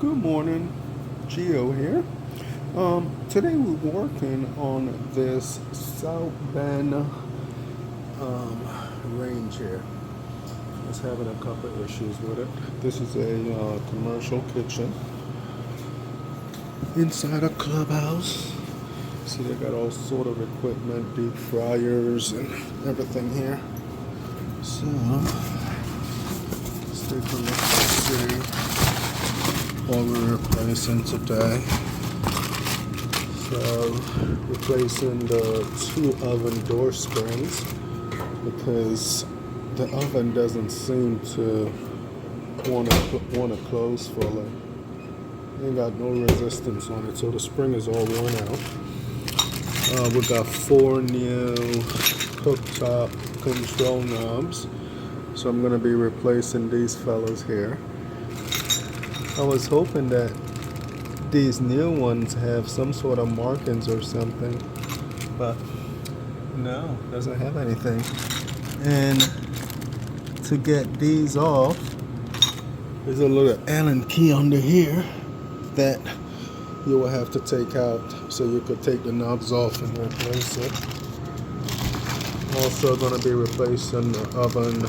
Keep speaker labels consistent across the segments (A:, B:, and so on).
A: Good morning, Geo here. Today we're working on this Southbend range here. It's having a couple issues with it. This is a commercial kitchen inside a clubhouse. See, they got all sort of equipment, deep fryers and everything here. So let's take a look and see what we're replacing today. So replacing the two oven door springs because the oven doesn't seem to want to close fully. Ain't got no resistance on it, so the spring is all worn out. We got 4 new cooktop control knobs, so I'm going to be replacing these fellows here. I was hoping that these new ones have some sort of markings or something, but no, doesn't have anything. And to get these off, there's a little Allen key under here that you will have to take out so you could take the knobs off and replace it. Also going to be replacing the Oven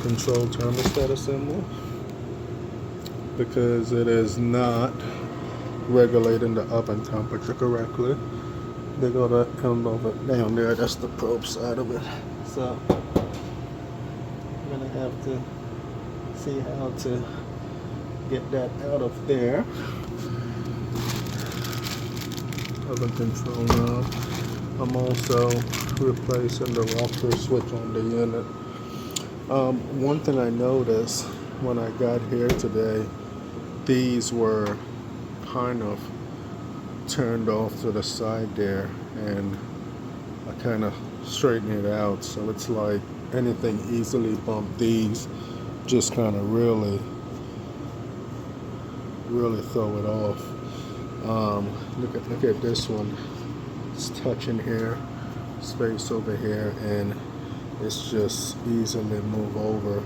A: Control Thermostat assembly because it is not regulating the oven temperature correctly. They got to envelope it down there. That's the probe side of it. So I'm going to have to see how to get that out of there. Oven control knob. I'm also replacing the rocker switch on the unit. One thing I noticed when I got here today, these were kind of turned off to the side there, and I kind of straightened it out, so it's like anything easily bumped these just kind of really throw it off. Look at this one. It's touching here, space over here, and it's just easily move over.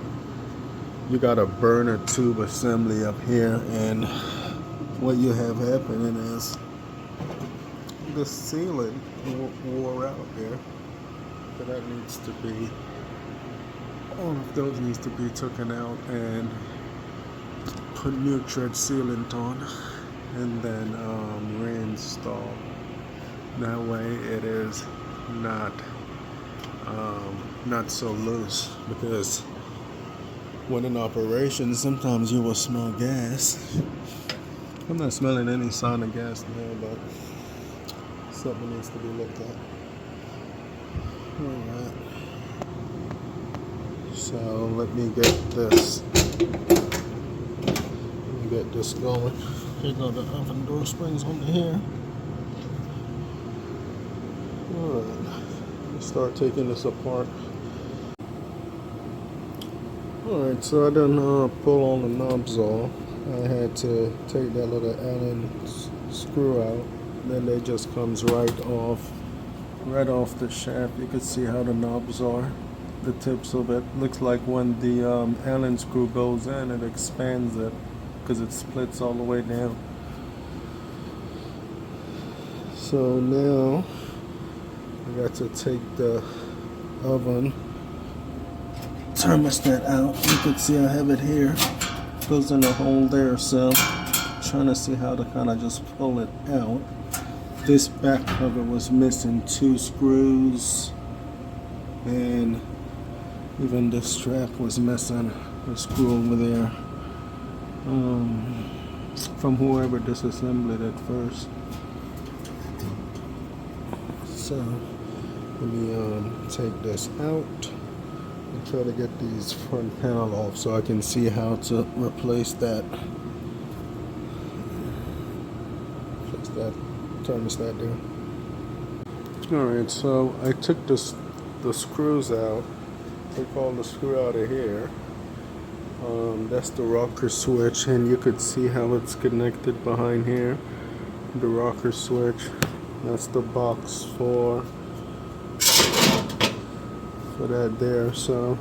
A: You got a burner tube assembly up here, and what you have happening is the ceiling wore out there. So that needs to be, all of those needs to be taken out and put new tread sealant on, and then reinstall. That way it is not so loose, because when in operation sometimes you will smell gas. I'm not smelling any sign of gas now, but something needs to be looked at. Alright, so let me get this going. Here go the oven door springs under here. Alright, let's start taking this apart. Alright, so I done pull all the knobs off. I had to take that little Allen screw out. Then it just comes right off the shaft. You can see how the knobs are. The tips of it looks like when the Allen screw goes in, it expands it because it splits all the way down. So now I got to take the oven thermostat out. You can see I have it here. Goes in a hole there, so I'm trying to see how to kind of just pull it out. This back cover was missing 2 screws, and even this strap was missing a screw over there from whoever disassembled it first. So let me take this out and try to get these front panel off so I can see how to replace that thermostat there. Alright, so I took the screws out. Took all the screw out of here. That's the rocker switch, and you could see how it's connected behind here. The rocker switch. That's the box for that there. So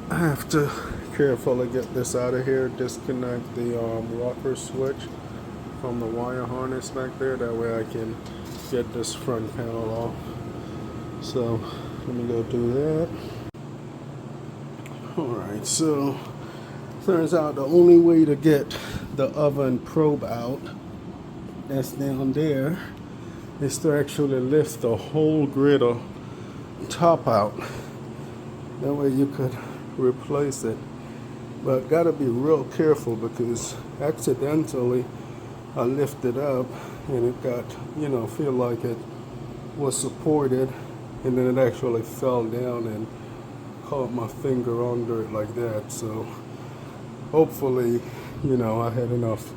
A: I have to careful to get this out of here. Disconnect the rocker switch from the wire harness back there. That way I can get this front panel off. So let me go do that. Alright, so turns out the only way to get the oven probe out that's down there is to actually lift the whole griddle top out. That way you could replace it. But gotta be real careful, because accidentally I lifted up and it got, feel like it was supported, and then it actually fell down and caught my finger under it like that. So hopefully, I had enough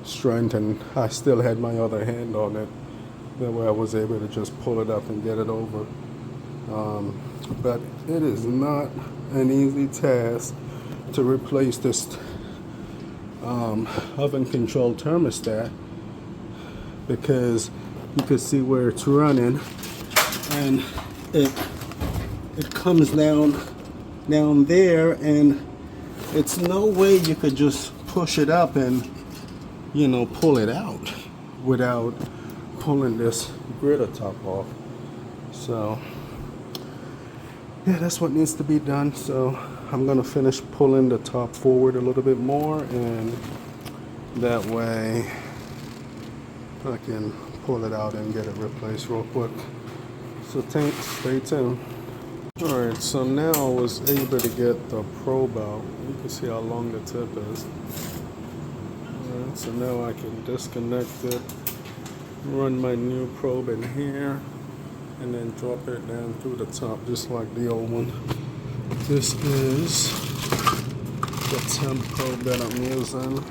A: strength and I still had my other hand on it. That way I was able to just pull it up and get it over. But it is not an easy task to replace this oven control thermostat, because you can see where it's running and it comes down there, and it's no way you could just push it up and pull it out without pulling this griddle top off. So yeah, that's what needs to be done. So I'm gonna finish pulling the top forward a little bit more, and that way I can pull it out and get it replaced real quick. So stay tuned. Alright, so now I was able to get the probe out. You can see how long the tip is. Alright, so now I can disconnect it, run my new probe in here, and then drop it down through the top just like the old one. This is the temp probe that I'm using.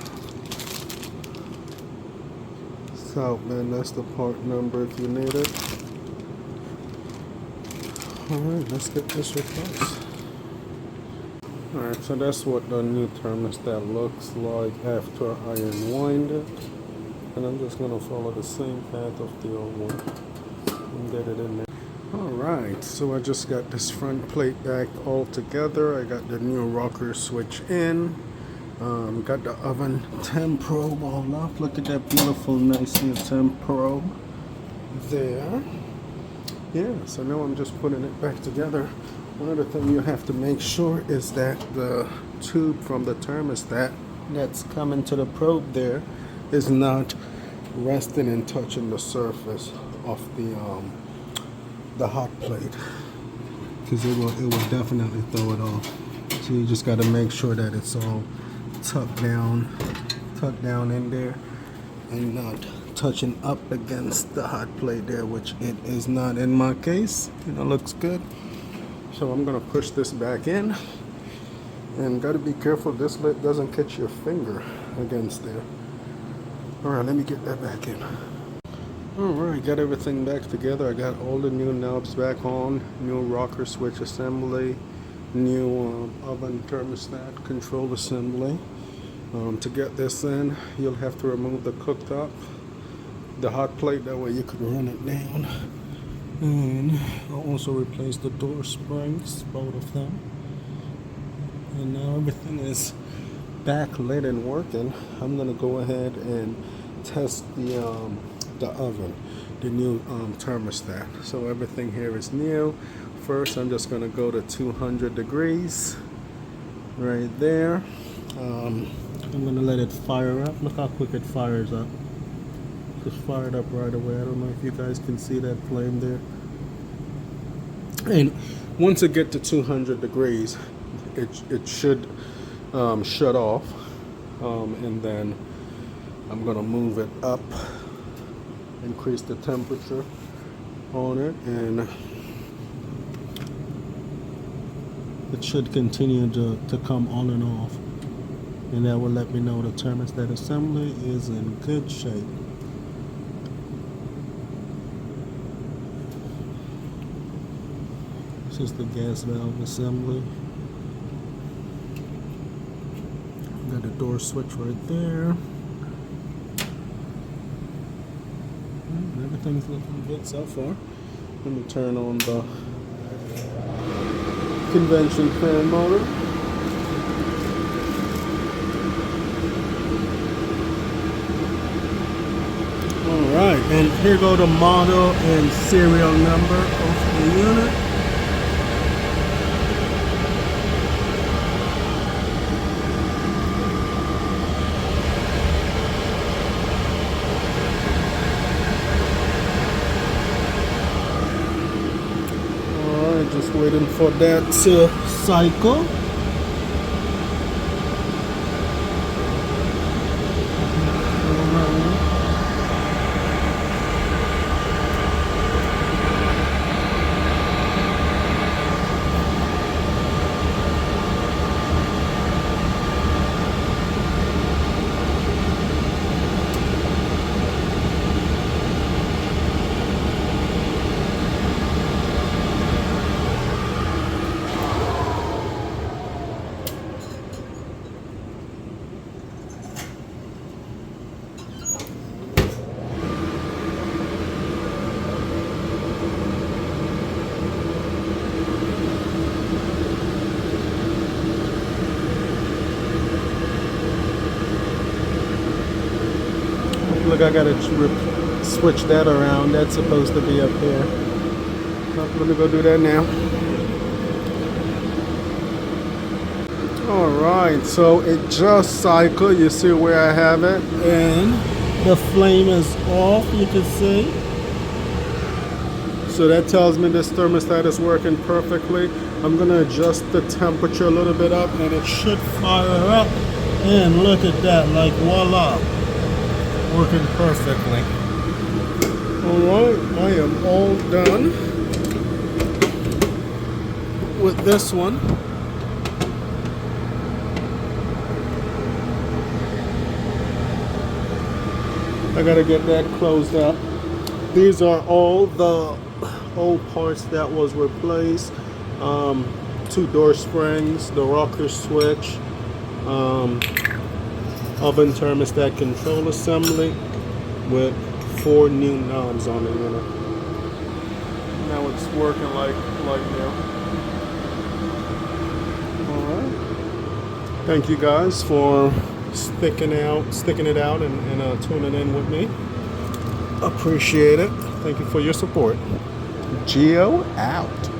A: Southbend, that's the part number if you need it. Alright, let's get this replaced. Alright, so that's what the new thermostat looks like after I unwind it. And I'm just going to follow the same path of the old one and get it in there. Alright, so I just got this front plate back all together. I got the new rocker switch in. Got the oven temp probe all up. Look at that beautiful, nice new temp probe there. Yeah, so now I'm just putting it back together. One other thing you have to make sure is that the tube from the thermostat that's coming to the probe there is not resting and touching the surface of the hot plate, because it will definitely throw it off. So you just got to make sure that it's all tucked down in there and not touching up against the hot plate there, which it is not in my case. Looks good. So I'm gonna push this back in, and gotta be careful this lid doesn't catch your finger against there. Alright, let me get that back in. Alright, got everything back together. I got all the new knobs back on, new rocker switch assembly, new oven thermostat control assembly. To get this in, you'll have to remove the cooktop, the hot plate, that way you could run it down. And I'll also replace the door springs, both of them. And now everything is backlit and working. I'm gonna go ahead and test the oven, the new thermostat. So everything here is new. First, I'm just gonna go to 200 degrees right there. I'm gonna let it fire up. Look how quick it fires up. Just fired up right away. I don't know if you guys can see that flame there. And once it gets to 200 degrees, it should shut off. And then I'm gonna move it up, increase the temperature on it, and it should continue to come on and off. And that will let me know the thermostat assembly is in good shape. This is the gas valve assembly. Got the door switch right there. Everything's looking good so far. Let me turn on the convection fan motor. Alright, and here go the model and serial number of the unit. Alright, just waiting for that to cycle. Look, I gotta switch that around. That's supposed to be up here. Let me go do that now. Alright, so it just cycled. You see where I have it? And the flame is off, you can see. So that tells me this thermostat is working perfectly. I'm gonna adjust the temperature a little bit up and it should fire up. And look at that, like voila. Working perfectly. Alright, I am all done with this one. I gotta get that closed up. These are all the old parts that was replaced. 2 door springs, the rocker switch, oven thermostat control assembly with 4 new knobs on the unit. Now it's working like new. Alright. Thank you guys for sticking it out and tuning in with me. Appreciate it. Thank you for your support. Geo out.